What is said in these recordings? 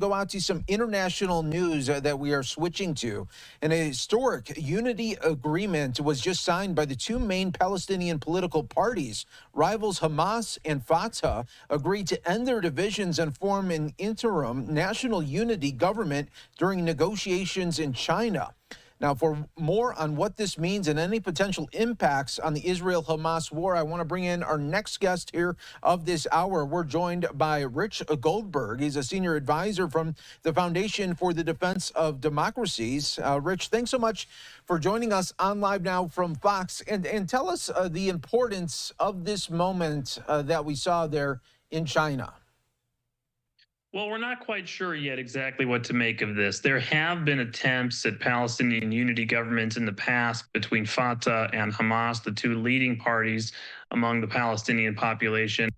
Go out to some international news that we are switching to. And a historic unity agreement was just signed by the two main Palestinian political parties. Rivals Hamas and Fatah agreed to end their divisions and form an interim national unity government during negotiations in China. Now, for more on what this means and any potential impacts on the Israel-Hamas war, I want to bring in our next guest here of this hour. We're joined by Rich Goldberg. He's a senior advisor from the Foundation for the Defense of Democracies. Rich, thanks so much for joining us on Live Now from Fox. And tell us the importance of this moment that we saw there in China. Well, we're not quite sure yet exactly what to make of this. There have been attempts at Palestinian unity governments in the past between Fatah and Hamas, the two leading parties among the Palestinian population.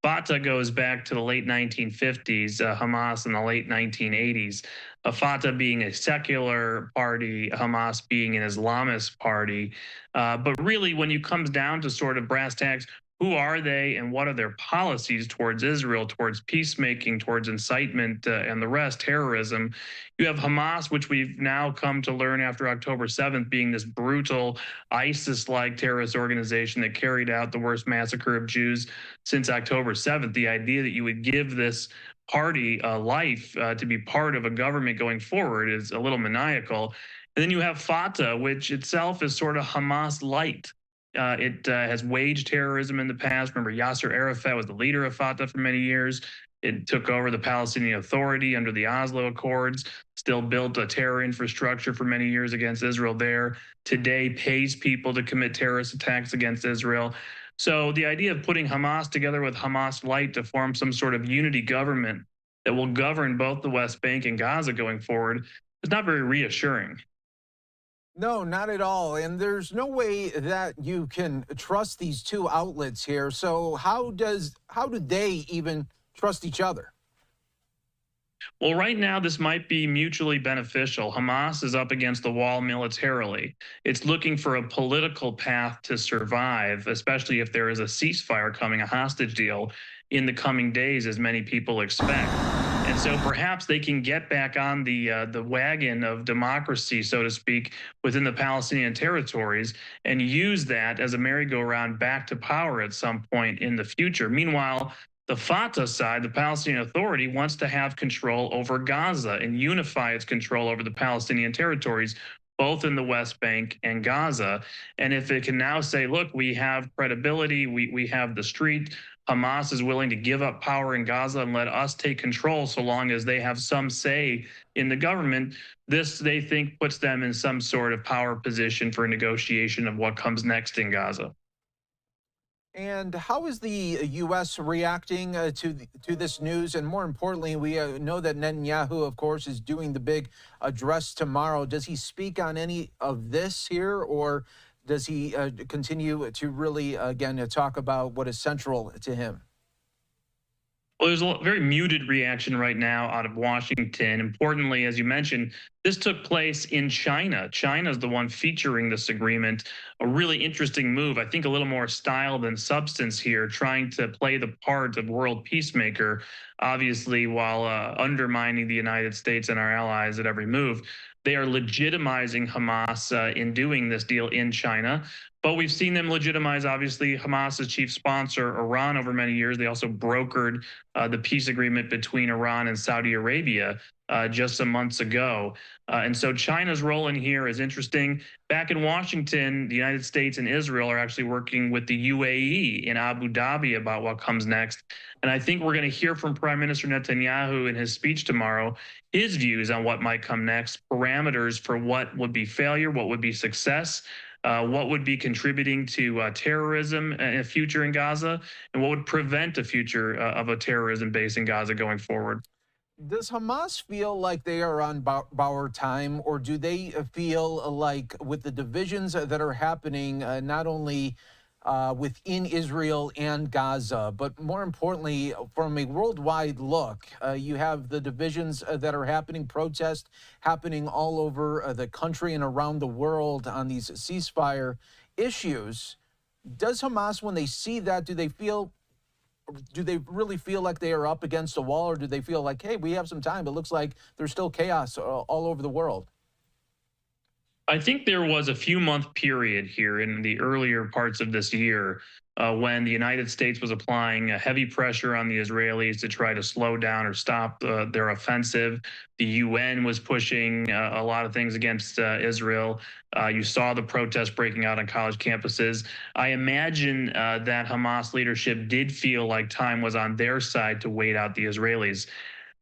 Fatah goes back to the late 1950s, Hamas in the late 1980s. Fatah being a secular party, Hamas being an Islamist party. But really, when it comes down to sort of brass tacks, who are they and what are their policies towards Israel, towards peacemaking, towards incitement, and the rest, terrorism? You have Hamas, which we've now come to learn after October 7th being this brutal ISIS-like terrorist organization that carried out the worst massacre of Jews since October 7th. The idea that you would give this party a life to be part of a government going forward is a little maniacal. And then you have Fatah, which itself is sort of Hamas light. It has waged terrorism in the past. Remember, Yasser Arafat was the leader of Fatah for many years. It took over the Palestinian Authority under the Oslo Accords, still built a terror infrastructure for many years against Israel there. Today pays people to commit terrorist attacks against Israel. So the idea of putting Hamas together with Hamas light to form some sort of unity government that will govern both the West Bank and Gaza going forward is not very reassuring. No, not at all. And there's no way that you can trust these two outlets here. So how do they even trust each other? Well, right now, this might be mutually beneficial. Hamas is up against the wall militarily. It's looking for a political path to survive, especially if there is a ceasefire coming, a hostage deal in the coming days, as many people expect. And so perhaps they can get back on the wagon of democracy, so to speak, within the Palestinian territories and use that as a merry-go-round back to power at some point in the future. Meanwhile, the Fatah side, the Palestinian Authority, wants to have control over Gaza and unify its control over the Palestinian territories, both in the West Bank and Gaza. And if it can now say, look, we have credibility, we have the street, Hamas is willing to give up power in Gaza and let us take control so long as they have some say in the government, this, they think, puts them in some sort of power position for a negotiation of what comes next in Gaza. And how is the U.S. reacting to this news? And more importantly, we know that Netanyahu, of course, is doing the big address tomorrow. Does he speak on any of this here, or does he continue to really, again, talk about what is central to him? Well, there's a very muted reaction right now out of Washington. Importantly, as you mentioned, this took place in China. China is the one featuring this agreement. A really interesting move. I think a little more style than substance here, trying to play the part of world peacemaker, obviously, while undermining the United States and our allies at every move. They are legitimizing Hamas in doing this deal in China. But we've seen them legitimize, obviously, Hamas's chief sponsor, Iran, over many years. They also brokered the peace agreement between Iran and Saudi Arabia just some months ago. And so China's role in here is interesting. Back in Washington, the United States and Israel are actually working with the UAE in Abu Dhabi about what comes next. And I think we're going to hear from Prime Minister Netanyahu in his speech tomorrow, his views on what might come next, parameters for what would be failure, what would be success, what would be contributing to terrorism in a future in Gaza, and what would prevent a future of a terrorism base in Gaza going forward. Does Hamas feel like they are on borrowed time, or do they feel like with the divisions that are happening, not only within Israel and Gaza, but more importantly, from a worldwide look, you have the divisions that are happening, protests happening all over the country and around the world on these ceasefire issues. Does Hamas, when they see that, do they feel do they really feel like they are up against a wall, or do they feel like, hey, we have some time? It looks like there's still chaos all over the world. I think there was a few month period here in the earlier parts of this year when the United States was applying heavy pressure on the Israelis to try to slow down or stop their offensive. The UN was pushing a lot of things against Israel. You saw the protests breaking out on college campuses. I imagine that Hamas leadership did feel like time was on their side to wait out the Israelis.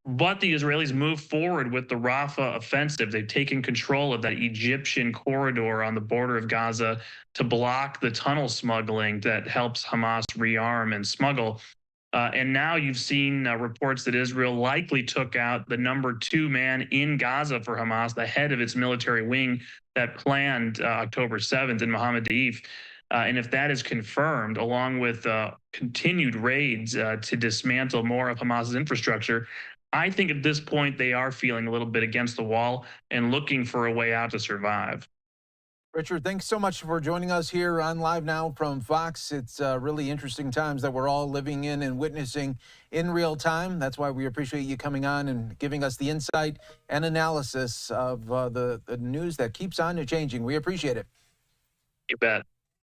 But the Israelis moved forward with the Rafah offensive. They've taken control of that Egyptian corridor on the border of Gaza to block the tunnel smuggling that helps Hamas rearm and smuggle. And now you've seen reports that Israel likely took out the #2 man in Gaza for Hamas, the head of its military wing that planned October 7th in Mohammed Deif. And if that is confirmed, along with continued raids to dismantle more of Hamas's infrastructure, I think at this point they are feeling a little bit against the wall and looking for a way out to survive. Richard, thanks so much for joining us here on Live Now from Fox. It's really interesting times that we're all living in and witnessing in real time. That's why we appreciate you coming on and giving us the insight and analysis of the news that keeps on changing. We appreciate it. You bet.